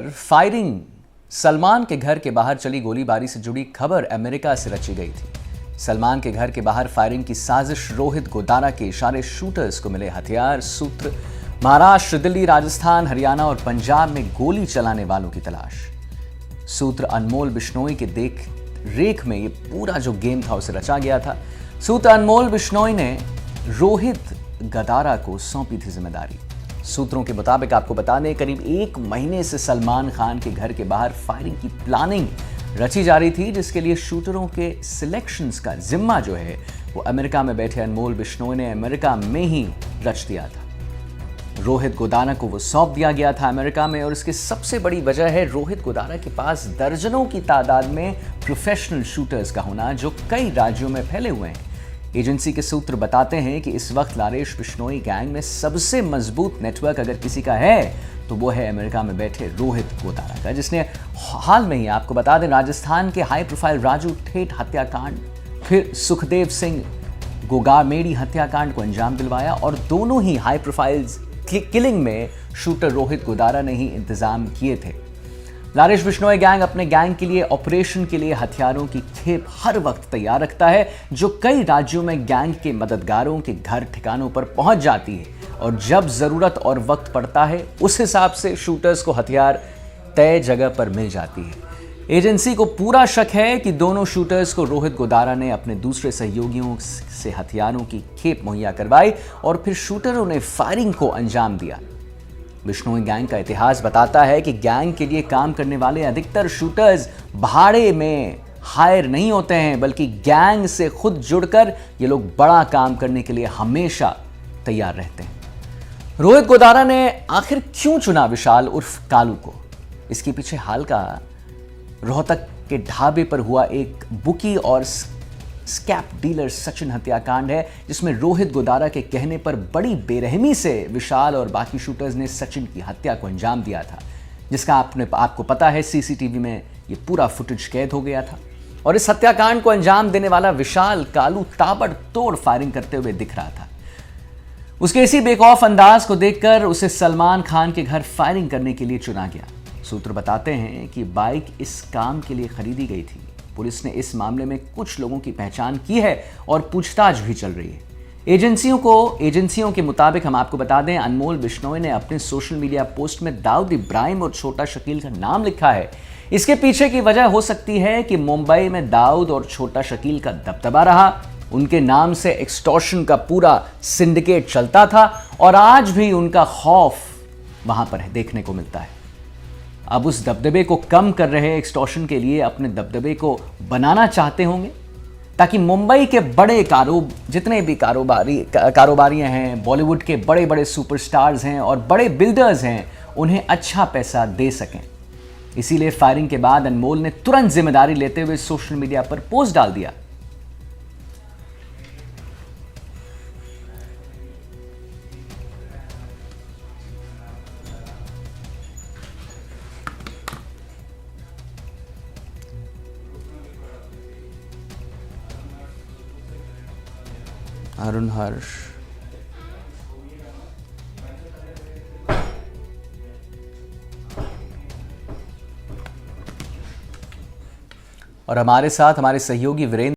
Firing. Salman के घर के बाहर चली गोलीबारी से जुड़ी खबर अमेरिका से रची गई थी। सलमान के घर के बाहर फायरिंग की साजिश, रोहित गोदारा के इशारे, शूटर्स को मिले हथियार, सूत्र, महाराष्ट्र, दिल्ली, राजस्थान, हरियाणा और पंजाब में गोली चलाने वालों की तलाश। सूत्र अनमोल बिश्नोई के देख रेख में ये पूरा जो गेम था उसे रचा गया था। सूत्र अनमोल बिश्नोई ने रोहित गोदारा को सौंपी थी जिम्मेदारी। सूत्रों के मुताबिक आपको बता दें, करीब 1 महीने से सलमान खान के घर के बाहर फायरिंग की प्लानिंग रची जा रही थी, जिसके लिए शूटरों के सिलेक्शंस का जिम्मा जो है वो अमेरिका में बैठे अनमोल बिश्नोई ने अमेरिका में ही रच दिया था। रोहित गोदारा को वो सौंप दिया गया था अमेरिका में, और इसकी सबसे बड़ी वजह है रोहित गोदारा के पास दर्जनों की तादाद में प्रोफेशनल शूटर्स का होना, जो कई राज्यों में फैले हुए हैं। एजेंसी के सूत्र बताते हैं कि इस वक्त लारेश बिश्नोई गैंग में सबसे मजबूत नेटवर्क अगर किसी का है तो वो है अमेरिका में बैठे रोहित गोदारा का, जिसने हाल में ही, आपको बता दें, राजस्थान के हाई प्रोफाइल राजू ठेठ हत्याकांड, फिर सुखदेव सिंह गोगामेड़ी हत्याकांड को अंजाम दिलवाया, और दोनों ही हाई प्रोफाइल किलिंग में शूटर रोहित गोदारा ने ही इंतजाम किए थे। लारेश बिश्नोई गैंग अपने गैंग के लिए, ऑपरेशन के लिए हथियारों की खेप हर वक्त तैयार रखता है, जो कई राज्यों में गैंग के मददगारों के घर ठिकानों पर पहुंच जाती है, और जब जरूरत और वक्त पड़ता है उस हिसाब से शूटर्स को हथियार तय जगह पर मिल जाती है। एजेंसी को पूरा शक है कि दोनों शूटर्स को रोहित गोदारा ने अपने दूसरे सहयोगियों से हथियारों की खेप मुहैया करवाई और फिर शूटरों ने फायरिंग को अंजाम दिया। बिश्नोई गैंग का इतिहास बताता है कि गैंग के लिए काम करने वाले अधिकतर शूटर्स भाड़े में हायर नहीं होते हैं, बल्कि गैंग से खुद जुड़कर ये लोग बड़ा काम करने के लिए हमेशा तैयार रहते हैं। रोहित गोदारा ने आखिर क्यों चुना विशाल उर्फ कालू को? इसके पीछे हाल का रोहतक के ढाबे पर हुआ एक बुकी और स्कैप डीलर सचिन हत्याकांड है, जिसमें रोहित गोदारा के कहने पर बड़ी बेरहमी से विशाल और बाकी शूटर्स ने सचिन की हत्या को अंजाम दिया था, जिसका आपको पता है सीसीटीवी में ये पूरा फुटेज कैद हो गया था। और इस हत्याकांड को अंजाम देने वाला विशाल कालू ताबड़तोड़ फायरिंग करते हुए दिख रहा था। उसके इसी बेखौफ अंदाज को देखकर उसे सलमान खान के घर फायरिंग करने के लिए चुना गया। सूत्र बताते हैं कि बाइक इस काम के लिए खरीदी गई थी। पुलिस ने इस मामले में कुछ लोगों की पहचान की है और पूछताछ भी चल रही है। एजेंसियों के मुताबिक हम आपको बता दें, अनमोल बिश्नोई ने अपने सोशल मीडिया पोस्ट में दाऊद इब्राहिम और छोटा शकील का नाम लिखा है। इसके पीछे की वजह हो सकती है कि मुंबई में दाऊद और छोटा शकील का दबदबा रहा, उनके नाम से एक्सटॉर्शन का पूरा सिंडिकेट चलता था, और आज भी उनका खौफ वहां पर देखने को मिलता है। अब उस दबदबे को कम कर रहे एक्सटॉर्शन के लिए अपने दबदबे को बनाना चाहते होंगे, ताकि मुंबई के बड़े जितने भी कारोबारियां हैं, बॉलीवुड के बड़े बड़े सुपरस्टार्स हैं और बड़े बिल्डर्स हैं, उन्हें अच्छा पैसा दे सकें। इसीलिए फायरिंग के बाद अनमोल ने तुरंत जिम्मेदारी लेते हुए सोशल मीडिया पर पोस्ट डाल दिया। अरुण हर्ष, और हमारे साथ हमारे सहयोगी वीरेंद्र